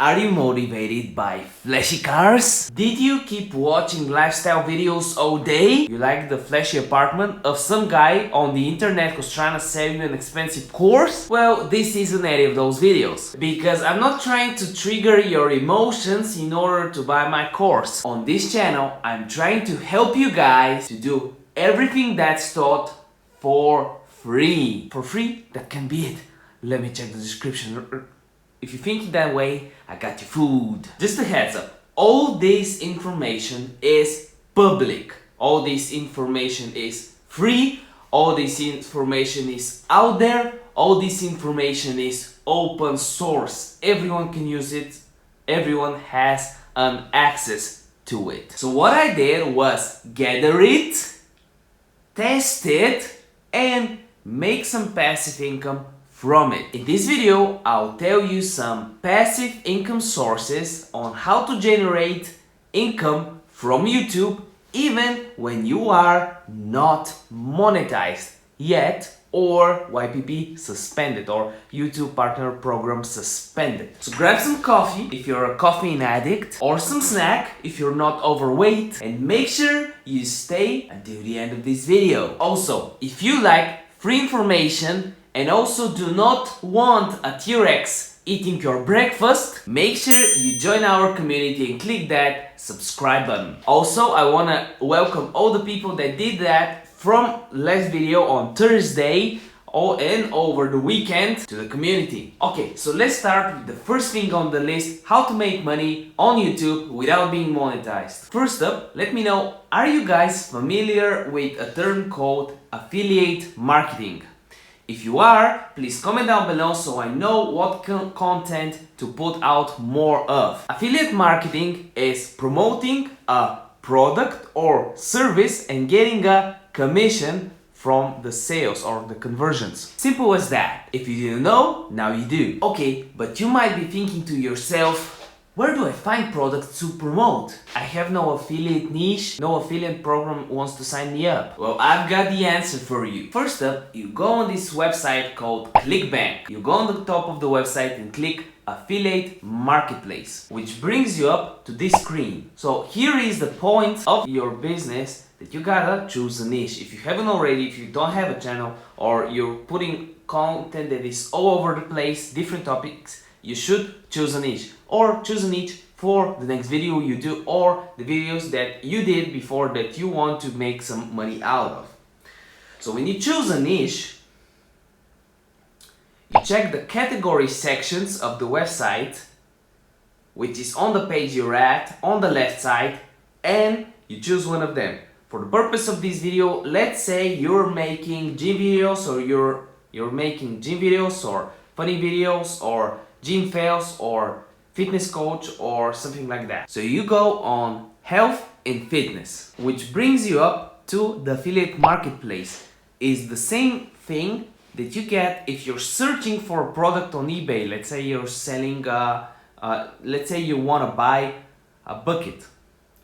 Are you motivated by flashy cars? Did you keep watching lifestyle videos all day? You like the flashy apartment of some guy on the internet who's trying to sell you an expensive course? Well, this isn't any of those videos, because I'm not trying to trigger your emotions in order to buy my course. On this channel, I'm trying to help you guys to do everything that's taught for free. For free? That can be it. Let me check the description. If you think that way, I got you food. Just a heads up, all this information is public. All this information is free. All this information is out there. All this information is open source. Everyone can use it. Everyone has an access to it. So what I did was gather it, test it, and make some passive income from it. In this video, I'll tell you some passive income sources on how to generate income from YouTube even when you are not monetized yet, or YPP suspended, or YouTube Partner Program suspended. So grab some coffee if you're a caffeine addict, or some snack if you're not overweight, and make sure you stay until the end of this video. Also, if you like free information and also do not want a T-Rex eating your breakfast, make sure you join our community and click that subscribe button. Also, I want to welcome all the people that did that from last video on Thursday and over the weekend to the community. Okay, so let's start with the first thing on the list: how to make money on YouTube without being monetized. First up, let me know, are you guys familiar with a term called affiliate marketing? If you are, please comment down below so I know what content to put out more of. Affiliate marketing is promoting a product or service and getting a commission from the sales or the conversions. Simple as that. If you didn't know, now you do. Okay, but you might be thinking to yourself, where do I find products to promote? I have no affiliate niche, no affiliate program wants to sign me up. Well, I've got the answer for you. First up, you go on this website called ClickBank. You go on the top of the website and click Affiliate Marketplace, which brings you up to this screen. So here is the point of your business that you gotta choose a niche. If you haven't already, if you don't have a channel, or you're putting content that is all over the place, different topics, you should choose a niche, or choose a niche for the next video you do, or the videos that you did before that you want to make some money out of. So when you choose a niche, you check the category sections of the website, which is on the page you're at, on the left side, and you choose one of them. For the purpose of this video, let's say you're making gym videos, or you're making gym videos, or funny videos, or gym fails, or fitness coach, or something like that. So you go on health and fitness, which brings you up to the affiliate marketplace. Is the same thing that you get if you're searching for a product on eBay. Let's say you're selling let's say you want to buy a bucket,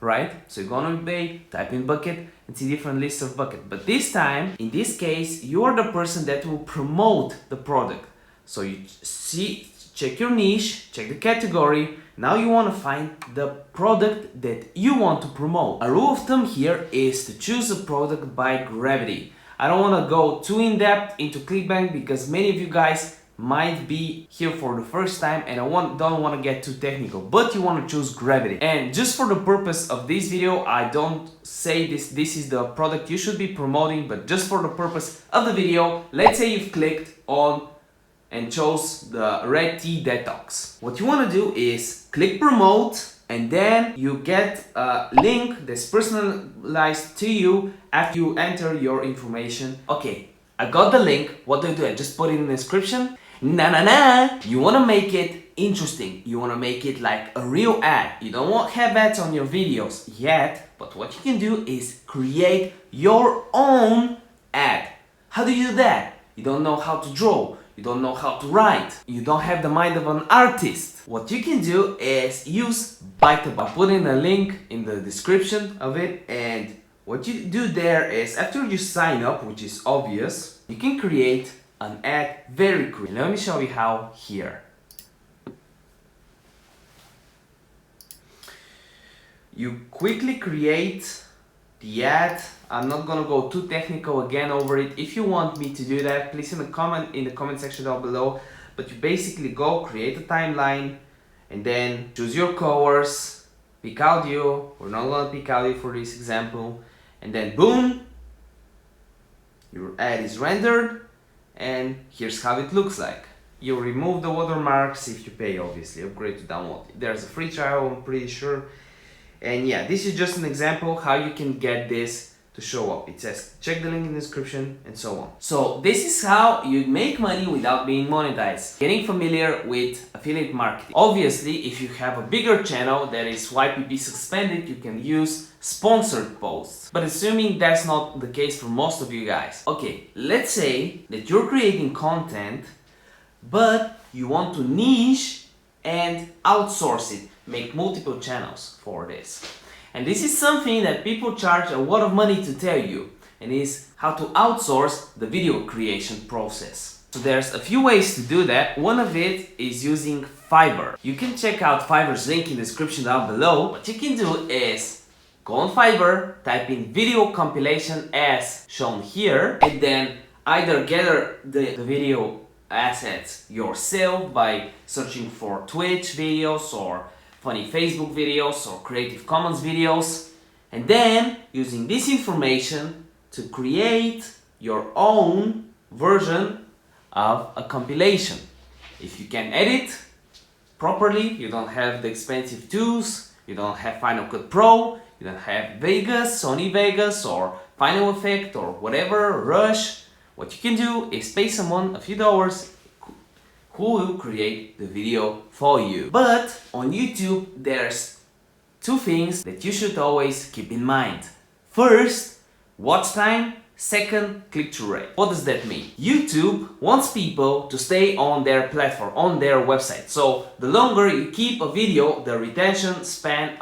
right? So you go on eBay, type in bucket, and see different lists of bucket. But this time, in this case, you are the person that will promote the product. So you check your niche, check the category. Now you want to find the product that you want to promote. A rule of thumb here is to choose a product by gravity. I don't want to go too in depth into ClickBank because many of you guys might be here for the first time, and don't want to get too technical, but you want to choose gravity. And just for the purpose of this video, I don't say this is the product you should be promoting, but just for the purpose of the video, let's say you've clicked on and chose the red tea detox. What you want to do is click promote, and then you get a link that's personalized to you after you enter your information. Okay, I got the link. What do? I just put it in the description? Nah. You want to make it interesting. You want to make it like a real ad. You don't want to have ads on your videos yet, but what you can do is create your own ad. How do you do that? You don't know how to draw. You don't know how to write. You don't have the mind of an artist. What you can do is use Biteable. I'll put in a link in the description of it, and what you do there is, after you sign up, which is obvious, you can create an ad very quickly. Let me show you how here. you quickly create the ad. I'm not gonna go too technical again over it. If you want me to do that, please in the comment section down below. But you basically go create a timeline and then choose your colors, pick audio. We're not gonna pick audio for this example, and then boom, your ad is rendered, and here's how it looks like. You remove the watermarks if you pay, obviously. Upgrade to download. There's a free trial, I'm pretty sure. And yeah, this is just an example how you can get this to show up. It says check the link in the description and so on. So this is how you make money without being monetized. Getting familiar with affiliate marketing. Obviously, if you have a bigger channel that is YPP suspended, you can use sponsored posts. But assuming that's not the case for most of you guys. Okay, let's say that you're creating content, but you want to niche and outsource it. Make multiple channels for this. And this is something that people charge a lot of money to tell you, and is how to outsource the video creation process. So there's a few ways to do that. One of it is using Fiverr. You can check out Fiverr's link in the description down below. What you can do is go on Fiverr, type in video compilation as shown here, and then either gather the video assets yourself by searching for Twitch videos or funny Facebook videos or Creative Commons videos, and then using this information to create your own version of a compilation. If you can edit properly, you don't have the expensive tools, you don't have Final Cut Pro, you don't have Vegas, Sony Vegas or Final Effect or whatever, Rush, what you can do is pay someone a few dollars who will create the video for you. But on YouTube, there's two things that you should always keep in mind. First, watch time. Second, click-through rate. What does that mean? YouTube wants people to stay on their platform, on their website. So the longer you keep a video, the attention span,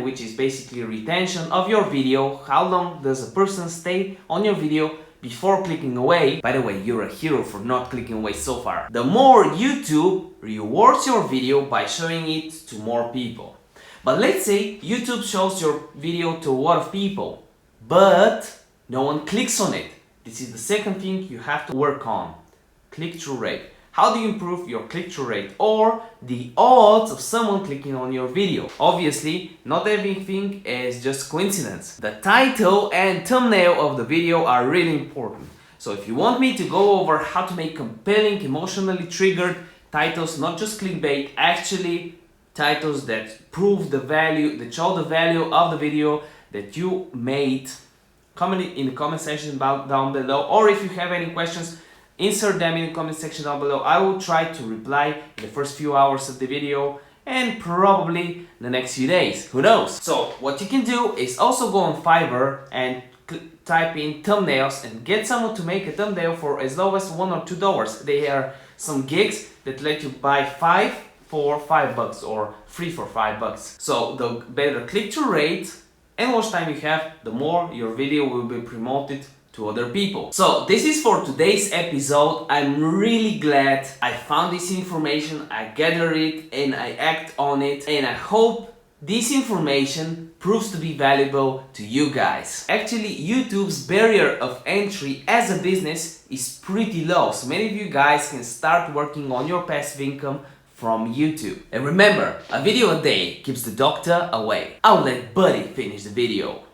which is basically retention of your video, how long does a person stay on your video before clicking away. By the way, you're a hero for not clicking away so far. The more YouTube rewards your video by showing it to more people. But let's say YouTube shows your video to a lot of people, but no one clicks on it. This is the second thing you have to work on. Click-through rate. How do you improve your click-through rate or the odds of someone clicking on your video? Obviously, not everything is just coincidence. The title and thumbnail of the video are really important. So if you want me to go over how to make compelling, emotionally triggered titles, not just clickbait, actually titles that prove the value, that show the value of the video that you made, comment in the comment section down below, or if you have any questions, insert them in the comment section down below. I will try to reply in the first few hours of the video and probably the next few days. Who knows? So what you can do is also go on Fiverr and type in thumbnails and get someone to make a thumbnail for as low as $1 or $2. There are some gigs that let you buy 5 for $5 or 3 for $5. So the better click-through rate and watch time you have, the more your video will be promoted to other people. So this is for today's episode. I'm really glad I found this information, I gathered it and I act on it, and I hope this information proves to be valuable to you guys. Actually, YouTube's barrier of entry as a business is pretty low, so many of you guys can start working on your passive income from YouTube. And remember, a video a day keeps the doctor away. I'll let Buddy finish the video.